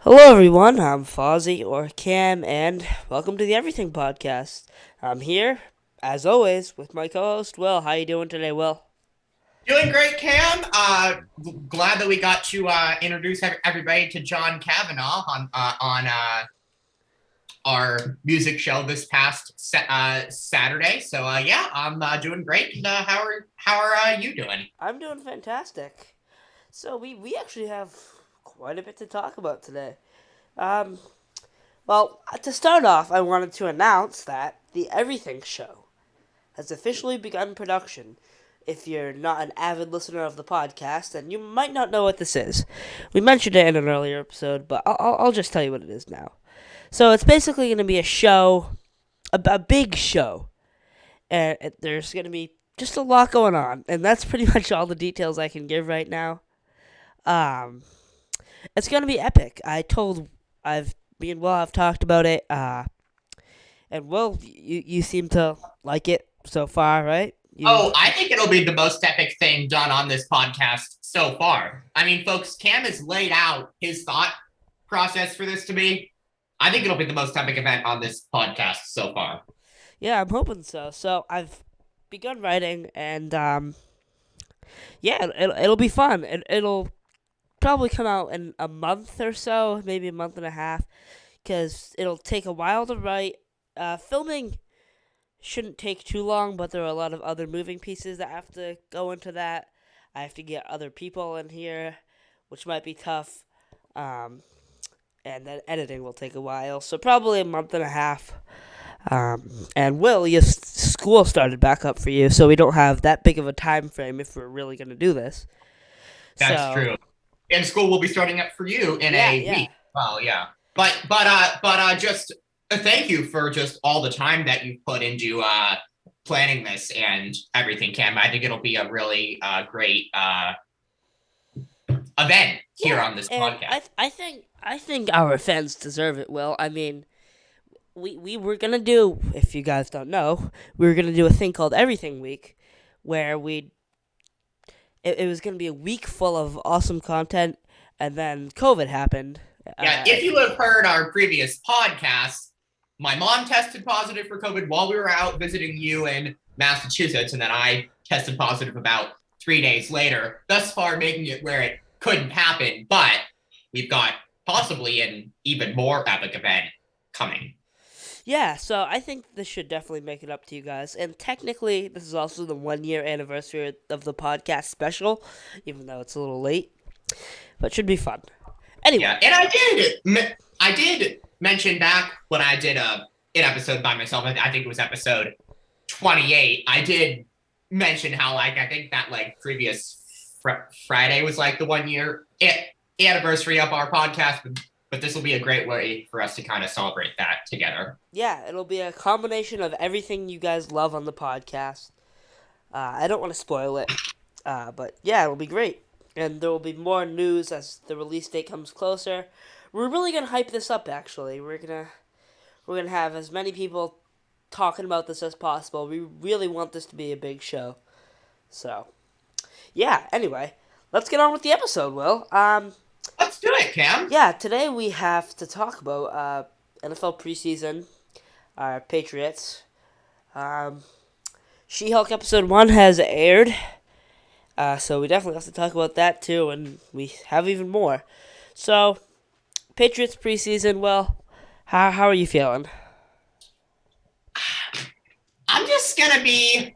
Hello, everyone. I'm Fozzie or Cam, and welcome to the Everything Podcast. I'm here, as always, with my co-host Will. How you doing today, Will? Doing great, Cam. Glad that we got to introduce everybody to John Kavanaugh on our music show this past Saturday. So yeah, I'm doing great. And how are you doing? I'm doing fantastic. So we actually have quite a bit to talk about today. Um, well, to start off, I wanted to announce that the Everything Show has officially begun production. If you're not an avid listener of the podcast, then you might not know what this is. We mentioned it in an earlier episode, but I'll just tell you what it is now. So it's basically going to be a show, a big show, and there's going to be just a lot going on, and that's pretty much all the details I can give right now. Um, it's going to be epic. Me and Will have talked about it, and Will, you seem to like it so far, right? Oh, I think it'll be the most epic thing done on this podcast so far. I mean, folks, Cam has laid out his thought process for this to be. I think it'll be the most epic event on this podcast so far. Yeah, I'm hoping so. So I've begun writing, and yeah, it'll be fun. It'll probably come out in a month or so, maybe a month and a half, because it'll take a while to write. Filming shouldn't take too long, but there are a lot of other moving pieces that have to go into that. I have to get other people in here, which might be tough. Um, and then editing will take a while, so probably a month and a half. And Will, your school started back up for you, so we don't have that big of a time frame if we're really going to do this. That's So, true. And school will be starting up for you in yeah, a yeah. week. Well, yeah. But just thank you for just all the time that you've put into planning this and everything, Cam. I think it'll be a really great event here Yeah, on this and podcast. I think our fans deserve it, Will. I mean, we were gonna do, if you guys don't know, we were gonna do a thing called Everything Week, where it was gonna be a week full of awesome content, and then COVID happened. Yeah, Uh, if you have heard our previous podcast, my mom tested positive for COVID while we were out visiting you in Massachusetts, and then I tested positive about 3 days later, thus far making it where it couldn't happen. But we've got possibly an even more epic event coming. yeah, so I think this should definitely make it up to you guys. And technically, this is also the 1 year anniversary of the podcast special, even though it's a little late, but it should be fun. Yeah, Anyway, and I did mention back when I did an episode by myself. I think it was episode 28. I did mention how I think that previous Friday was like the 1 year anniversary of our podcast, but this will be a great way for us to kind of celebrate that together. yeah, it'll be a combination of everything you guys love on the podcast. I don't want to spoil it, but yeah, it'll be great. And there will be more news as the release date comes closer. We're really gonna hype this up. Actually, we're gonna have as many people talking about this as possible. We really want this to be a big show. So yeah. Anyway, let's get on with the episode. Will. Let's do it, Cam. Yeah. Today we have to talk about NFL preseason. Our Patriots. Um, She-Hulk episode 1 has aired. So we definitely have to talk about that too, and we have even more. So, Patriots preseason. Well, how are you feeling? I'm just gonna be.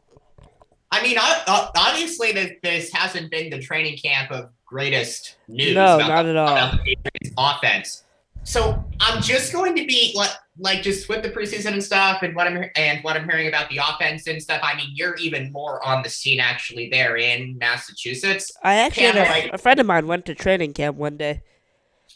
I mean, obviously, this hasn't been the training camp of greatest news No, about not at all. the Patriots offense. So I'm just going to be just with the preseason and stuff, and what I'm hearing about the offense and stuff. I mean, you're even more on the scene actually there in Massachusetts. I actually had Can a friend of mine went to training camp one day.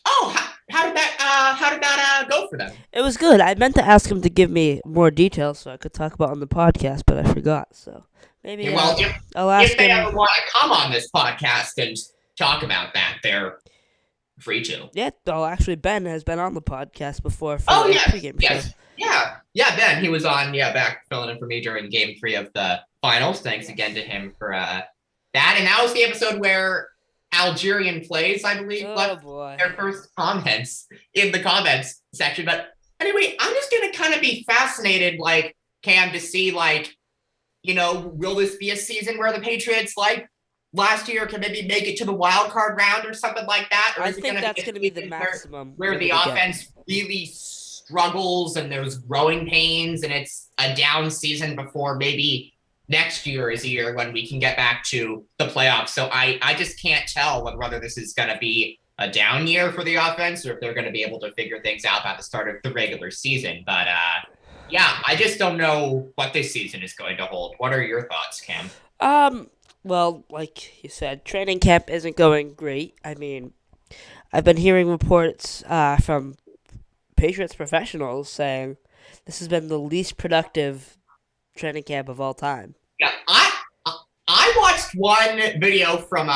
oh, how did that go for them? It was good. I meant to ask him to give me more details so I could talk about on the podcast, but I forgot. So maybe Yeah, well, I'll ask if they him. ever want to come on this podcast and talk about that, they're free to. Yeah, oh, actually, Ben has been on the podcast before for Oh a yes, pregame show. yes, yeah. Ben, he was on back filling in for me during Game 3 of the finals. Thanks Yes. again to him for that. And that was the episode where Algerian plays, I believe, Oh left boy. their first comments in the comments section. But anyway, I'm just gonna kind of be fascinated, like Cam, to see like, will this be a season where the Patriots like last year can maybe make it to the wild card round or something like that, or I is it think gonna be that's a going to be the season maximum where we're the going to get. offense really struggles and there's growing pains and it's a down season before maybe next year is a year when we can get back to the playoffs. So I just can't tell whether this is going to be a down year for the offense or if they're going to be able to figure things out at the start of the regular season. But yeah, I just don't know what this season is going to hold. What are your thoughts, Cam? Um, well, like you said, training camp isn't going great. I mean, I've been hearing reports from Patriots professionals saying this has been the least productive training camp of all time. Yeah, I watched one video from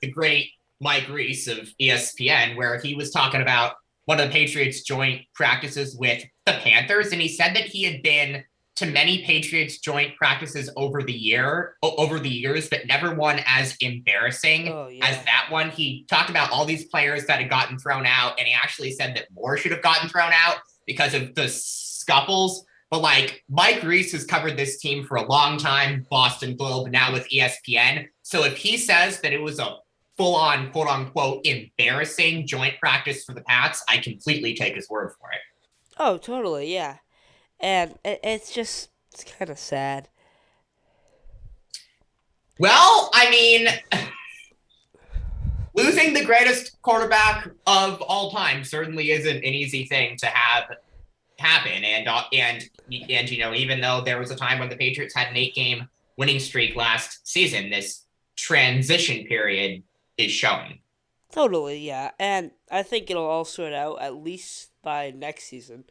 the great Mike Reese of ESPN where he was talking about one of the Patriots joint practices with the Panthers, and he said that he had been to many Patriots joint practices over the years, but never one as embarrassing Oh as yeah, that one. He talked about all these players that had gotten thrown out, and he actually said that more should have gotten thrown out because of the scuffles. But like Mike Reese has covered this team for a long time, Boston Globe, now with ESPN. So if he says that it was a full on quote unquote embarrassing joint practice for the Pats, I completely take his word for it. oh totally, yeah, and it's kind of sad. Well, I mean, losing the greatest quarterback of all time certainly isn't an easy thing to have happen. And even though there was a time when the Patriots had an 8-game winning streak last season, this transition period is showing. Totally, yeah, and I think it'll all sort out at least by next season.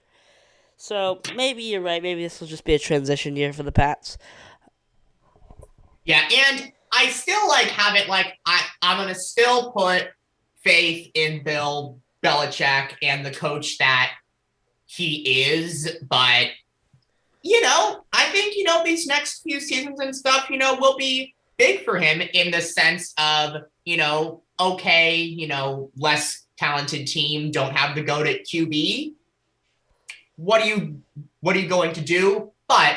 So maybe you're right. Maybe this will just be a transition year for the Pats. Yeah, and I still like have it like I'm gonna still put faith in Bill Belichick and the coach that he is, but I think these next few seasons and stuff, will be big for him in the sense of okay, less talented team, don't have the goat at QB. What are you going to do? But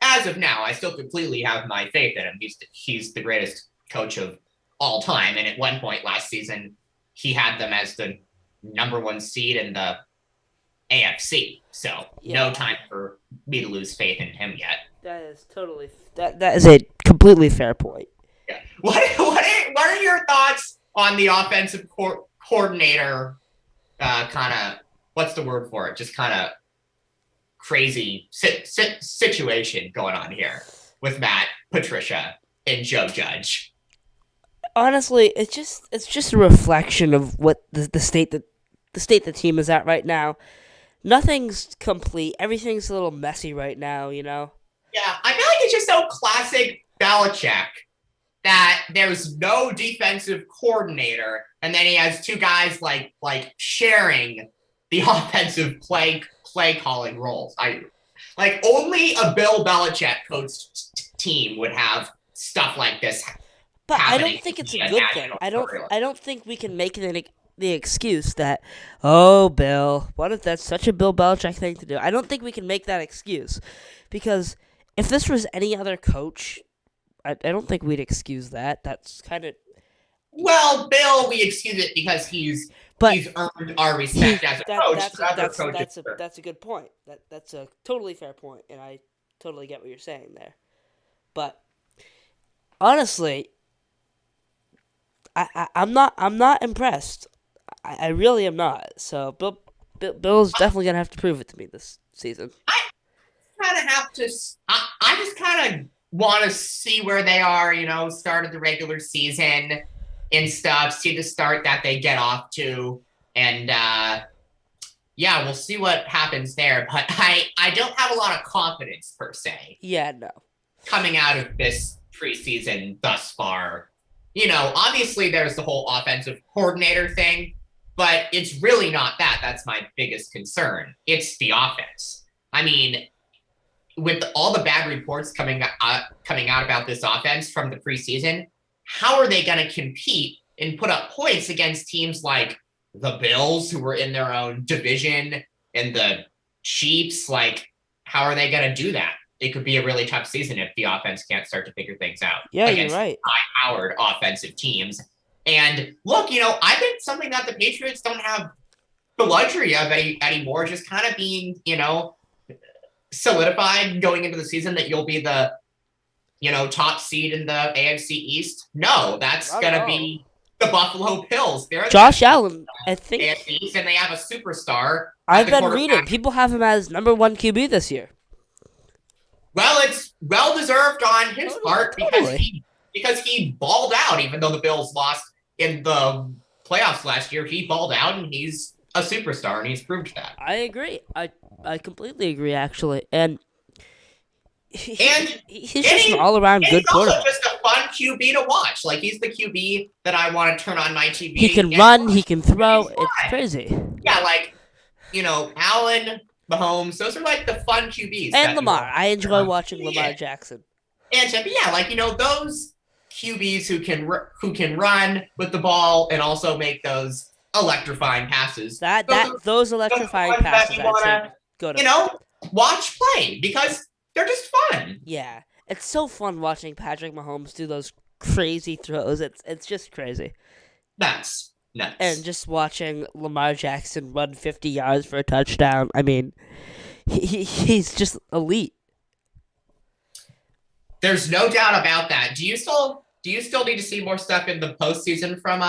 as of now, I still completely have my faith in him. He's the greatest coach of all time, and at one point last season, he had them as the number one seed in the AFC. So no Yeah, time for me to lose faith in him yet. that is totally that is a completely fair point. Yeah. What are your thoughts on the offensive coordinator? Kind of what's the word for it? Just kind of crazy situation going on here with Matt Patricia and Joe Judge. Honestly, it's just a reflection of what the state the team is at right now. Nothing's complete. Everything's a little messy right now. You know. Yeah, I feel like it's just so classic Belichick that there's no defensive coordinator, and then he has two guys like sharing the offensive play calling roles. I like only a Bill Belichick coached team would have stuff like this But I don't happening think in it's a the good thing. national storyline. I don't think we can make the excuse that, oh Bill, what if that's such a Bill Belichick thing to do? I don't think we can make that excuse, because if this was any other coach, I don't think we'd excuse that. That's kind of, Well, Bill, we excuse it because but he's earned our respect as a coach, but other coaches are. that's a good point. That's a totally fair point, and I totally get what you're saying there. But honestly, I'm not impressed. I really am not. So Bill's definitely gonna have to prove it to me this season. I kind of have to. I just kind of want to see where they are. Start of the regular season and stuff. See the start that they get off to, and yeah, we'll see what happens there. But I don't have a lot of confidence per se Yeah, no. coming out of this preseason thus far. Obviously there's the whole offensive coordinator thing, but it's really not that. That's my biggest concern. It's the offense. I mean, with all the bad reports coming out about this offense from the preseason, how are they going to compete and put up points against teams like the Bills, who were in their own division, and the Chiefs. Like, how are they going to do that? It could be a really tough season if the offense can't start to figure things out Yeah, you're against right. high-powered offensive teams. And look, I think something that the Patriots don't have the luxury of anymore, just kind of being, solidified going into the season that you'll be the, top seed in the AFC East. No, that's Not at going to all. be the Buffalo Bills. They're the Josh best Allen, I AFC think East, and they have a superstar at I've the been reading. quarterback. People have him as #1 QB this year. Well, it's well deserved on his part Totally. because he balled out, even though the Bills lost in the playoffs last year. He balled out, and he's a superstar, and he's proved that. I agree. I completely agree, actually. And And he's just an all-around he's good also quarterback. just a fun QB to watch. Like, he's the QB that I want to turn on my TV. He can and run. watch. He can throw. He's It's fun. crazy. Yeah, like, Allen, Mahomes, those are like the fun QBs. And that Lamar. want I to turn enjoy on. watching Lamar Yeah. Jackson. And yeah, like, those QBs who can run with the ball and also make those electrifying passes. Those electrifying ones that passes you actually wanna, go to. watch play because they're just fun. Yeah, it's so fun watching Patrick Mahomes do those crazy throws. It's just crazy. Nuts. And just watching Lamar Jackson run 50 yards for a touchdown. I mean, he's just elite. There's no doubt about that. Do you still need to see more stuff in the postseason from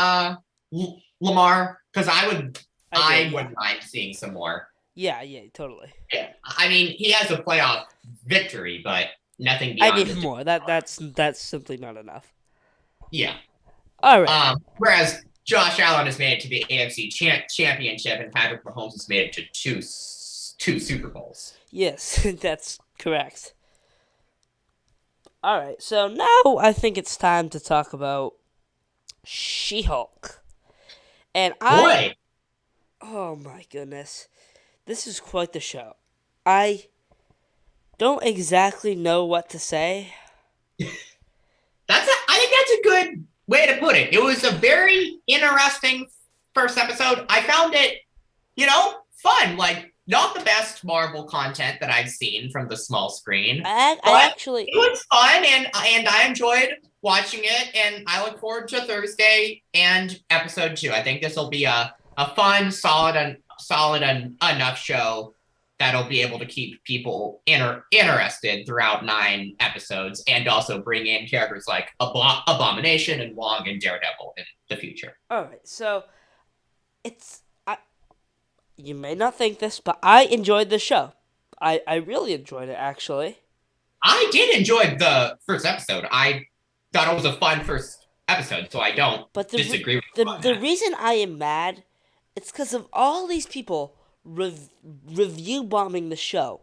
Lamar? Because I wouldn't mind seeing some more. Yeah, totally. Yeah. I mean, he has a playoff victory, but nothing beyond. I need more. That's simply not enough. Yeah. All right. Whereas Josh Allen has made it to the AFC Championship, and Patrick Mahomes has made it to two Super Bowls. Yes, that's correct. All right, so now I think it's time to talk about She-Hulk. And oh my goodness, this is quite the show. I don't exactly know what to say. I think that's a good way to put it. It was a very interesting first episode. I found it, fun. Like, not the best Marvel content that I've seen from the small screen. I actually, it was fun, and I enjoyed watching it, and I look forward to Thursday and episode 2. I think this will be a fun, solid enough show that'll be able to keep people interested throughout 9 episodes, and also bring in characters like Abomination and Wong and Daredevil in the future. All right, so you may not think this, but I enjoyed the show. I really enjoyed it, actually. I did enjoy the first episode. I thought it was a fun first episode, so I don't disagree with you on the that. reason I am mad, it's because of all these people review bombing the show.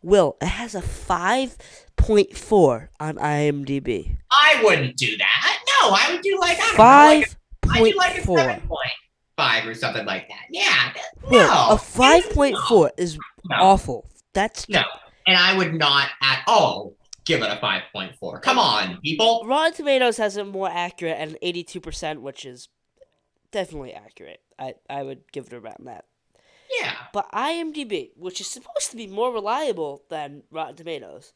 Will, it has a 5.4 on IMDb. I wouldn't do that. No, I would do like, I do like a 7.5 or something like that. Yeah. Will, No. a 5.4 is awful. That's no. And I would not at all give it a 5.4. Come on, people. Rotten Tomatoes has it more accurate at an 82%, which is definitely accurate. I would give it around that. Yeah. But IMDb, which is supposed to be more reliable than Rotten Tomatoes,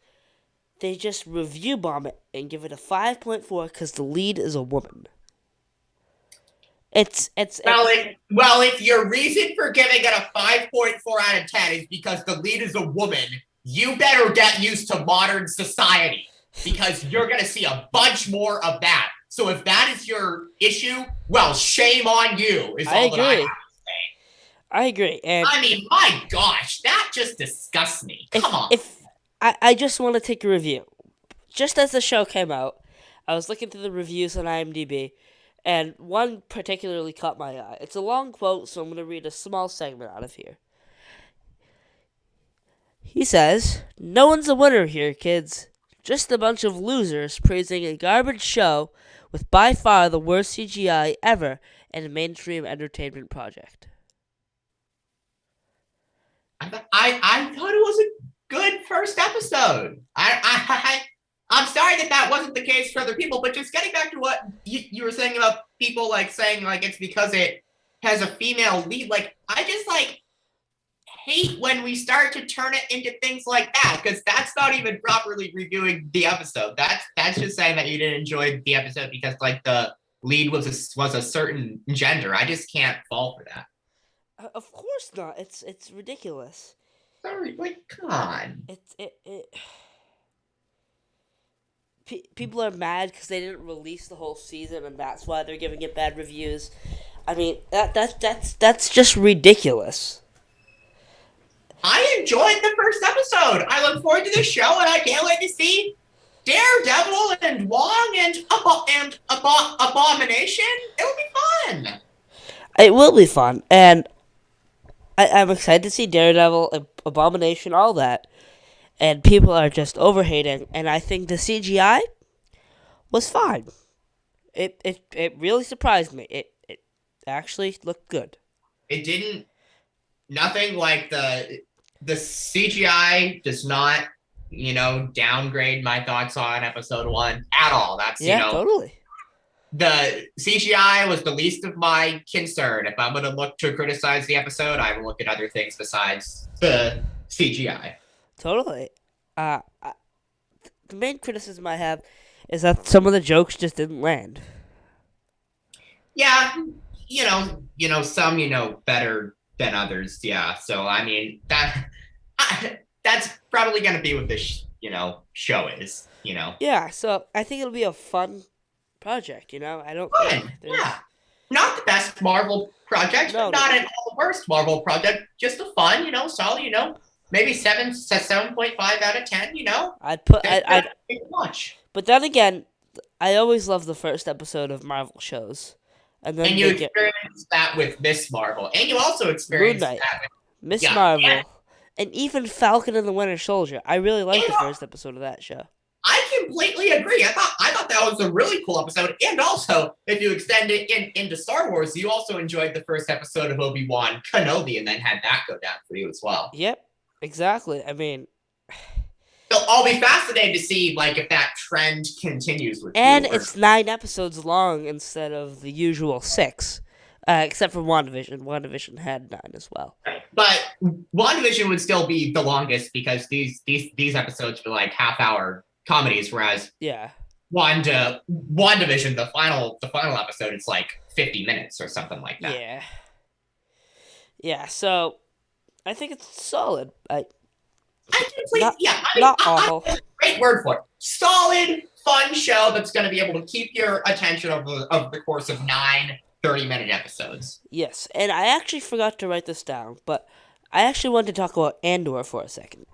they just review bomb it and give it a 5.4 because the lead is a woman. It's if your reason for giving it a 5.4 out of 10 is because the lead is a woman, you better get used to modern society, because you're going to see a bunch more of that. So if that is your issue, well, shame on you, is all that I have to say. I agree. And I mean, my gosh, that just disgusts me. Come on. I just want to take a review. Just as the show came out, I was looking through the reviews on IMDb, and one particularly caught my eye. It's a long quote, so I'm going to read a small segment out of here. He says, "No one's a winner here, kids. Just a bunch of losers praising a garbage show with by far the worst CGI ever in a mainstream entertainment project." I thought it was a good first episode. I'm sorry that wasn't the case for other people, but just getting back to what you were saying about people like saying like it's because it has a female lead. Like I just like hate when we start to turn it into things like that because that's not even properly reviewing the episode. That's just saying that you didn't enjoy the episode because like the lead was a certain gender. I just can't fall for that. Of course not. It's ridiculous. Sorry, like come on. It people are mad because they didn't release the whole season, and that's why they're giving it bad reviews. I mean, that's just ridiculous. I enjoyed the first episode. I look forward to the show, and I can't wait to see Daredevil and Wong and Abomination. It'll be fun. It will be fun, and I'm excited to see Daredevil, Abomination, all that. And people are just overhating, and I think the CGI was fine. It really surprised me. It actually looked good. It didn't. Nothing like the CGI does not, downgrade my thoughts on episode 1 at all. That's totally. The CGI was the least of my concern. If I'm going to look to criticize the episode, I will look at other things besides the CGI. Totally. The main criticism I have is that some of the jokes just didn't land. Yeah, some better than others. Yeah, so I mean that's probably going to be what this show is. Yeah, so I think it'll be a fun project. I don't fun. think yeah, not the best Marvel project, no, not at all the worst Marvel project. Just a fun, solid, maybe 7.5 out of 10. I'd watch. But then again, I always love the first episode of Marvel shows. And you experience that with Miss Marvel. And you also experience that with Miss Marvel. And even Falcon and the Winter Soldier. I really liked the first episode of that show. I completely agree. I thought that was a really cool episode. And also, if you extend it into Star Wars, you also enjoyed the first episode of Obi-Wan Kenobi and then had that go down for you as well. Yep, exactly. I mean... So I'll be fascinated to see if that trend continues with and it's 9 episodes long instead of the usual 6, except for WandaVision. WandaVision had 9 as well. But WandaVision would still be the longest because these episodes were half-hour comedies, whereas WandaVision, the final episode, it's 50 minutes or something like that. Yeah. So I think it's solid. Not awful. Great word for it. Solid, fun show that's going to be able to keep your attention over the course of 9 30-minute episodes. Yes, and I actually forgot to write this down, but I actually wanted to talk about Andor for a second.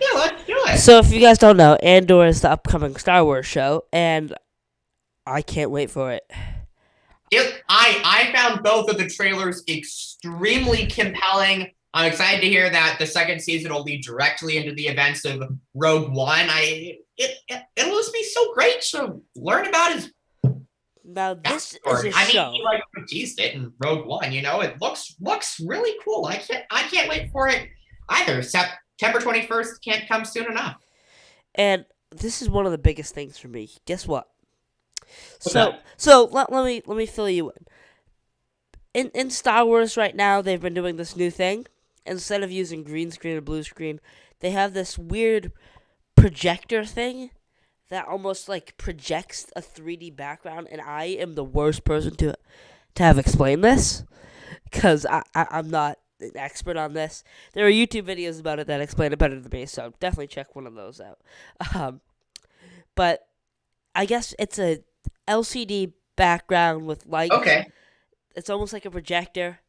Yeah, let's do it. So if you guys don't know, Andor is the upcoming Star Wars show, and I can't wait for it. I found both of the trailers extremely compelling. I'm excited to hear that the second season will lead directly into the events of Rogue One. It'll just be so great to learn about his. Now this is a show. He teased it in Rogue One. It looks really cool. I can't wait for it either. September 21st can't come soon enough. And this is one of the biggest things for me. Guess what? What's So let me fill you in. In Star Wars right now, they've been doing this new thing. Instead of using green screen or blue screen, they have this weird projector thing that almost projects a 3D background, and I am the worst person to have explained this because I'm not an expert on this. There are YouTube videos about it that explain it better than me, so definitely check one of those out. But I guess it's a LCD background with lights. Okay. It's almost like a projector.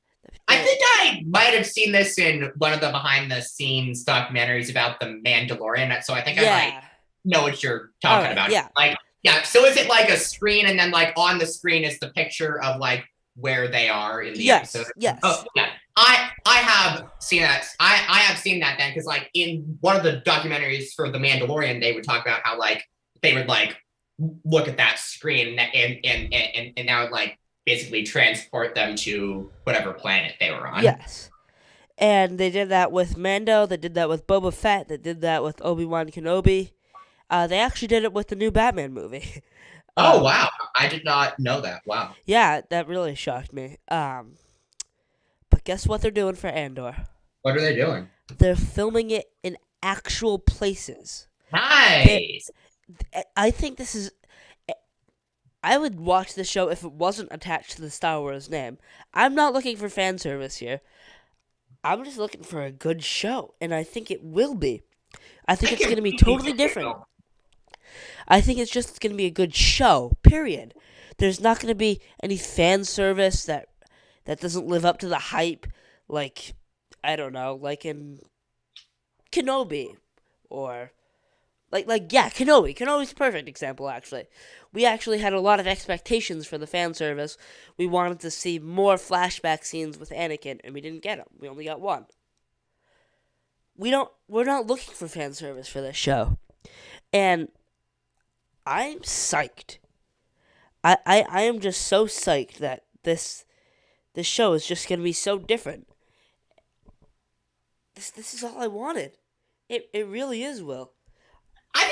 I think I might have seen this in one of the behind-the-scenes documentaries about the Mandalorian, so I think I might know what you're talking about. Yeah. So is it a screen, and then on the screen is the picture of where they are in the episode? Yes. Oh, yeah. I have seen that. I have seen that then because in one of the documentaries for the Mandalorian, they would talk about how they would look at that screen and that would basically transport them to whatever planet they were on. Yes. And they did that with Mando. They did that with Boba Fett. They did that with Obi-Wan Kenobi. They actually did it with the new Batman movie. Oh wow, I did not know that. Wow. Yeah, that really shocked me. But guess what they're doing for Andor? What are they doing? They're filming it in actual places. They, Nice. I think this is. I would watch the show if it wasn't attached to the Star Wars name. I'm not looking for fan service here. I'm just looking for a good show, and I think it will be. I think I it's going to be completely totally get where you're different. going. I think it's just going to be a good show. Period. There's not going to be any fan service that doesn't live up to the hype, like I don't know, like in Kenobi, or like yeah, Kenobi. Kenobi's a perfect example. Actually, we actually had a lot of expectations for the fan service. We wanted to see more flashback scenes with Anakin, and we didn't get them. We only got one. We're not looking for fan service for this show, and I'm psyched. I am just so psyched that this show is just gonna be so different. This is all I wanted. It really is, Will. I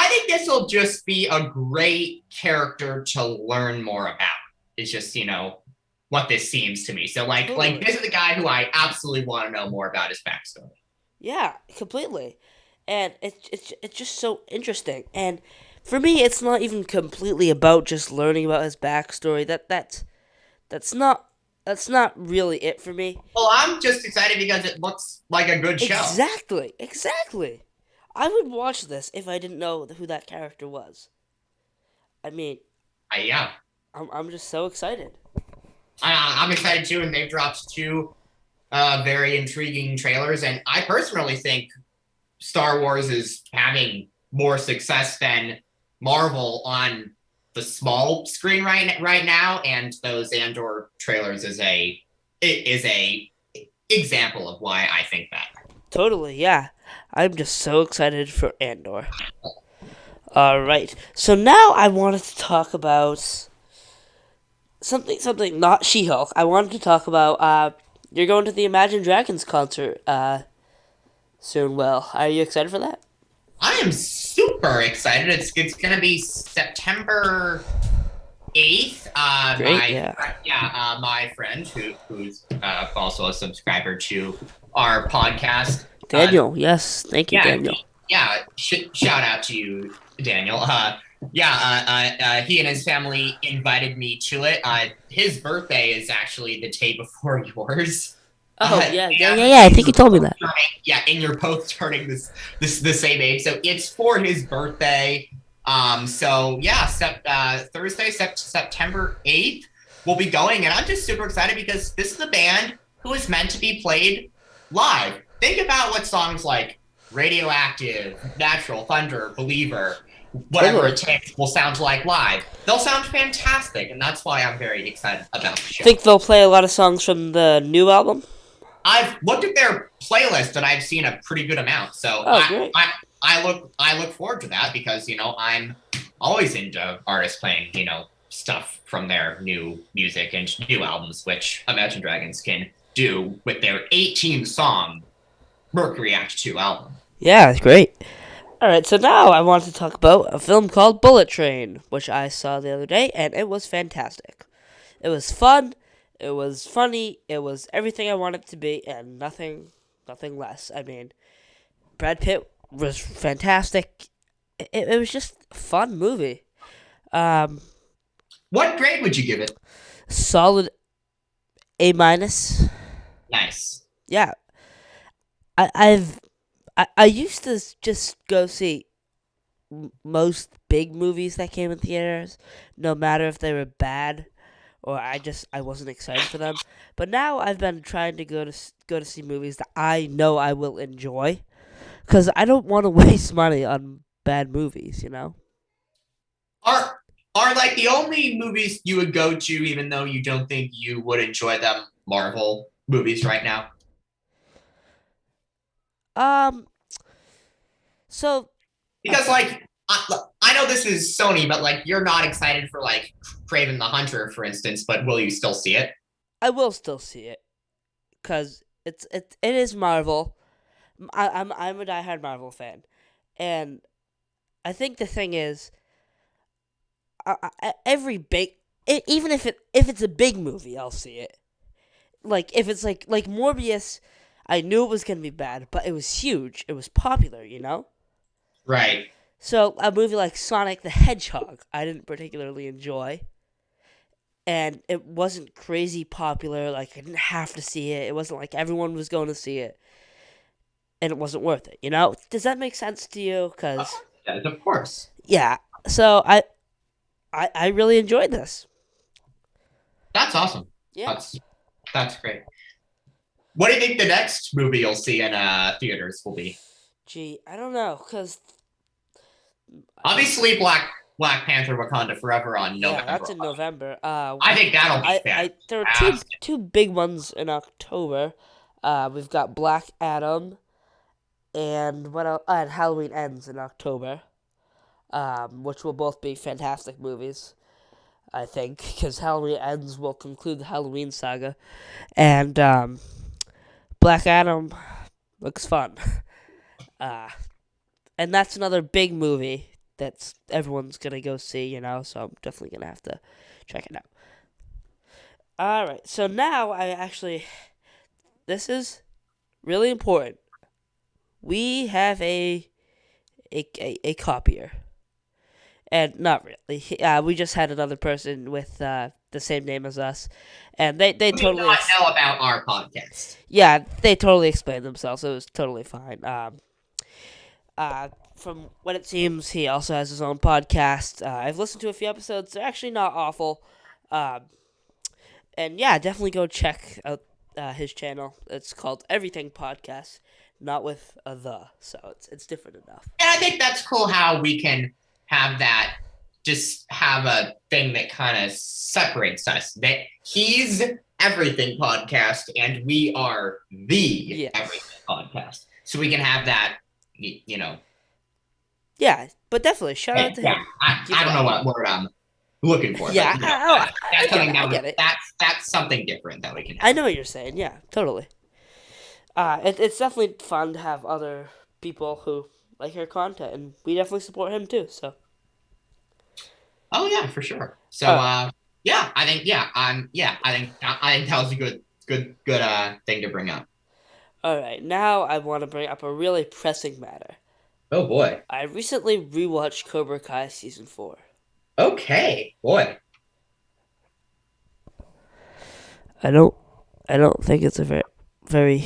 think this will just be a great character to learn more about. It's just, what this seems to me. So like Totally. this is a guy who I absolutely want to know more about his backstory. Yeah, completely. And it's just so interesting. And for me, it's not even completely about just learning about his backstory. That's not that's not really it for me. Well, I'm just excited because it looks like a good show. Exactly. I would watch this if I didn't know who that character was. I mean, Yeah, I'm just so excited. I'm excited too, and they've dropped two very intriguing trailers. And I personally think Star Wars is having more success than Marvel on the small screen right now, and those Andor trailers is a example of why I think that. Totally, yeah. I'm just so excited for Andor. All right. So now I wanted to talk about something not She-Hulk. I wanted to talk about you're going to the Imagine Dragons concert soon. Will, are you excited for that? I am super excited. It's gonna be September 8th. Great, yeah. My friend who's also a subscriber to our podcast. Daniel, yes, thank you, Yeah, Daniel. shout out to you, Daniel. He and his family invited me to it. His birthday is actually the day before yours. Oh And yeah. I think you told me that. and you're both turning this the same age, so it's for his birthday. So yeah, Thursday, September 8th, we'll be going, and I'm just super excited because this is a band who is meant to be played live. Think about what songs like Radioactive, Natural, Thunder, Believer, whatever Totally. it takes will sound like live. They'll sound fantastic, and that's why I'm very excited about the show. Think they'll play a lot of songs from the new album. I've looked at their playlist and I've seen a pretty good amount. So Oh, great. I look forward to that because I'm always into artists playing stuff from their new music and new albums, which Imagine Dragons can do with their 18 song Mercury Act 2 album. Yeah, it's great. All right, so now I want to talk about a film called Bullet Train, which I saw the other day, and it was fantastic. It was fun. It was funny. It was everything I wanted it to be, and nothing less. I mean, Brad Pitt was fantastic. It was just a fun movie. Um, What grade would you give it? Solid A minus. Nice. Yeah, I've I used to just go see most big movies that came in theaters, no matter if they were bad or I wasn't excited for them. But now I've been trying to go to see movies that I know I will enjoy, because I don't want to waste money on bad movies. Are are like the only movies you would go to even though you don't think you would enjoy them Marvel movies right now? Um. So Because okay, I know this is Sony, but like you're not excited for like Craven the Hunter, for instance, but will you still see it? I will still see it because it is Marvel. I'm a diehard Marvel fan, and I think the thing is, every big, even if it's a big movie, I'll see it. Like if it's like Morbius, I knew it was gonna be bad, but it was huge. It was popular, you know. Right. So a movie like Sonic the Hedgehog, I didn't particularly enjoy, and it wasn't crazy popular. Like I didn't have to see it. It wasn't like everyone was going to see it, and it wasn't worth it. You know? Does that make sense to you? Cause Yes, of course. yeah. So I really enjoyed this. That's awesome. Yeah. That's great. What do you think the next movie you'll see in theaters will be? Gee, I don't know, cause Obviously, Black Panther: Wakanda Forever on yeah, November that's in 11th. November. I think that'll be I there are two fantastic. two big ones in October. We've got Black Adam and what else? And Halloween Ends in October. Which will both be fantastic movies. I think because Halloween Ends will conclude the Halloween saga, and Black Adam looks fun. Uh, and that's another big movie that's everyone's gonna go see. You know, so I'm definitely gonna have to check it out. All right, so now this is really important. We have a copier, and not really. We just had another person with the same name as us, and they Who did totally not know about our podcast? yeah, they totally explained themselves. It was totally fine. From what it seems, he also has his own podcast. I've listened to a few episodes. They're actually not awful. Um, and yeah, definitely go check out his channel. It's called Everything Podcast, not with a the, so it's different enough. And I think that's cool how we can have that, just have a thing that kind of separates us. That he's Everything Podcast and we are the Yeah, Everything Podcast. So we can have that, yeah, but definitely shout out to yeah, him. Keep I it don't know up. what word I'm looking for, Yeah, but I that's get something it. I that get it. that's something different that we can I have. know what you're saying. Yeah, totally. It's definitely fun to have other people who like your content, and we definitely support him too. So, Oh yeah, for sure. So uh, yeah, I think I think that was a good thing to bring up. all right. Now I want to bring up a really pressing matter. Oh boy. I recently rewatched Cobra Kai season 4. Okay, boy. I don't, I don't think it's a very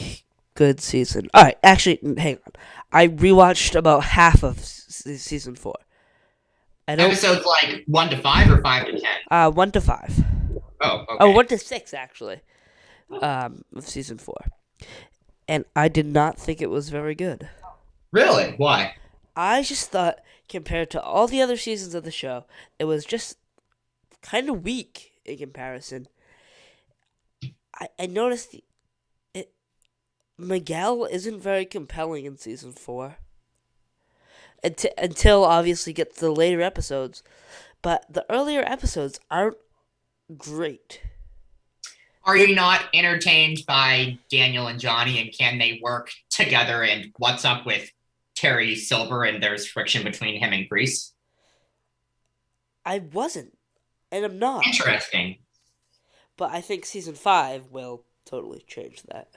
good season. All right, actually, hang on. I rewatched about half of season 4. I don't. Episodes like 1 to 5 or 5 to 10. 1 to 5. Oh, Oh, okay. 1 to 6 actually. Of season 4, and I did not think it was very good. Really? Why? I just thought compared to all the other seasons of the show, it was just kind of weak in comparison. I noticed it. Miguel isn't very compelling in season 4 until obviously gets the later episodes, but the earlier episodes aren't great. Are They you not entertained by Daniel and Johnny, and can they work together? And what's up with Terry Silver, and there's friction between him and Grease? I wasn't, and I'm not. Interesting. But I think season 5 will totally change that.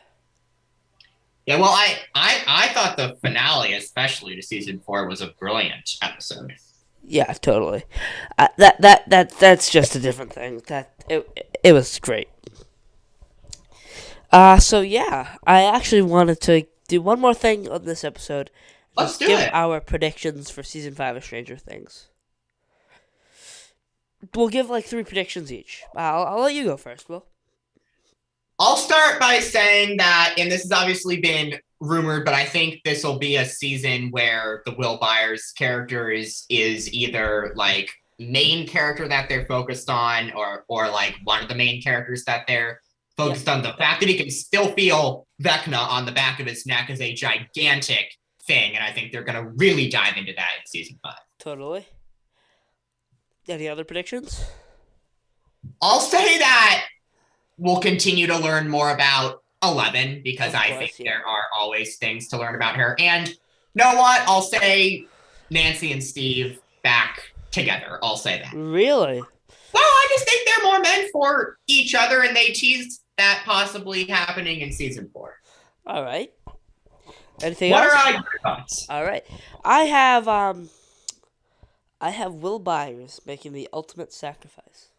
Yeah, well, I thought the finale, especially to season 4, was a brilliant episode. Yeah, totally. That's just a different thing. It was great. So yeah, I actually wanted to do one more thing on this episode. Let's Just do give it. our predictions for season 5 of Stranger Things. We'll give like 3 predictions each. I'll let you go first, Will. I'll start by saying that, and this has obviously been rumored, but I think this will be a season where the Will Byers character is either like main character that they're focused on, or like one of the main characters that they're Yeah, focused on. The fact that he can still feel Vecna on the back of his neck is a gigantic thing, and I think they're gonna really dive into that in season 5. totally. Any other predictions? I'll say that we'll continue to learn more about 11 because Of I think course, yeah. there are always things to learn about her. And you know what? I'll say Nancy and Steve back together. I'll say that. Really? Well, I just think they're more meant for each other, and they teased that possibly happening in season 4. All right. Anything What else? are your thoughts? All right. I have I have Will Byers making the ultimate sacrifice.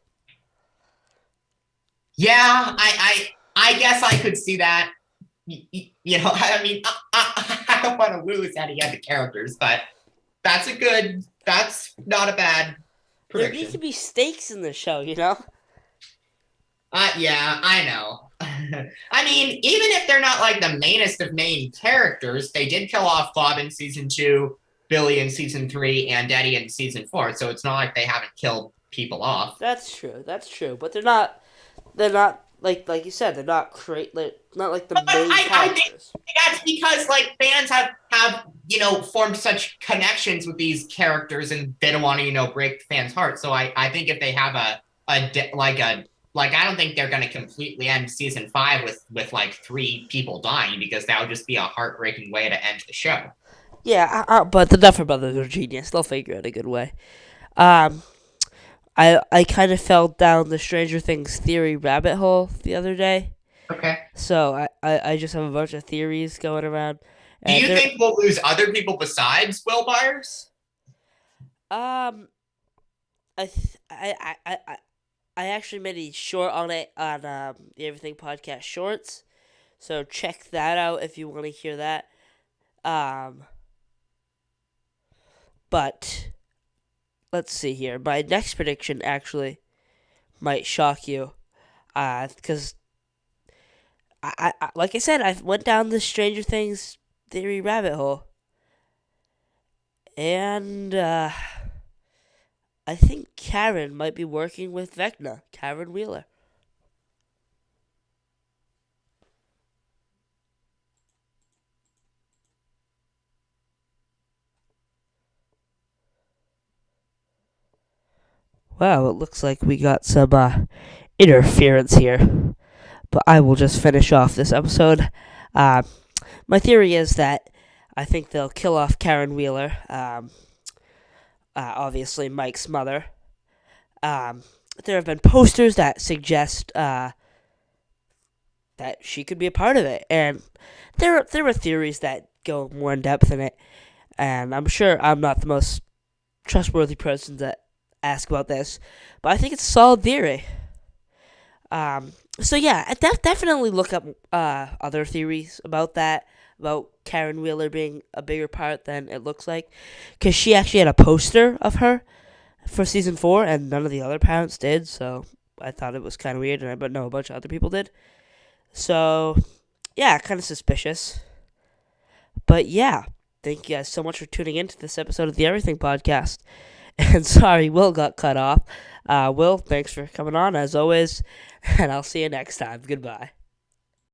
Yeah, I guess I could see that. You know, I mean, I don't want to lose any of the characters, but that's not a bad There need to prediction. be stakes in the show, you know? Yeah, I know. I mean, even if they're not like the mainest of main characters, they did kill off Bob in season 2, Billy in season 3, and Eddie in season 4. So it's not like they haven't killed people off. That's true. That's true. But they're not like you said, they're not not like the But main I think characters. that's because like fans have formed such connections with these characters, and they don't want to break fans' hearts. So I think if they have like I don't think they're going to completely end season 5 with like 3 people dying, because that would just be a heartbreaking way to end the show. Yeah, but the Duffer Brothers are genius. They'll figure out a good way. Um, I kind of fell down the Stranger Things theory rabbit hole the other day. Okay. So I just have a bunch of theories going around, Do and you they're think we'll lose other people besides Will Byers? um I actually made a short on it on the Everything Podcast Shorts, so check that out if you want to hear that. Um, but let's see here. My next prediction actually might shock you, because like I said, I went down the Stranger Things theory rabbit hole, and I think Karen might be working with Vecna, Karen Wheeler. Wow, it looks like we got some interference here, but I will just finish off this episode. Uh, my theory is that I think they'll kill off Karen Wheeler, obviously Mike's mother. Um, there have been posters that suggest that she could be a part of it, and there are theories that go more in depth in it. And I'm sure I'm not the most trustworthy person to ask about this, but I think it's a solid theory. So yeah, definitely look up other theories about that, about Karen Wheeler being a bigger part than it looks like, because she actually had a poster of her for season 4, and none of the other parents did. So I thought it was kind of weird, and I know a bunch of other people did. So yeah, kind of suspicious. But yeah, thank you guys so much for tuning in to this episode of the Everything Podcast. And sorry, Will got cut off. Will, thanks for coming on as always, and I'll see you next time. Goodbye.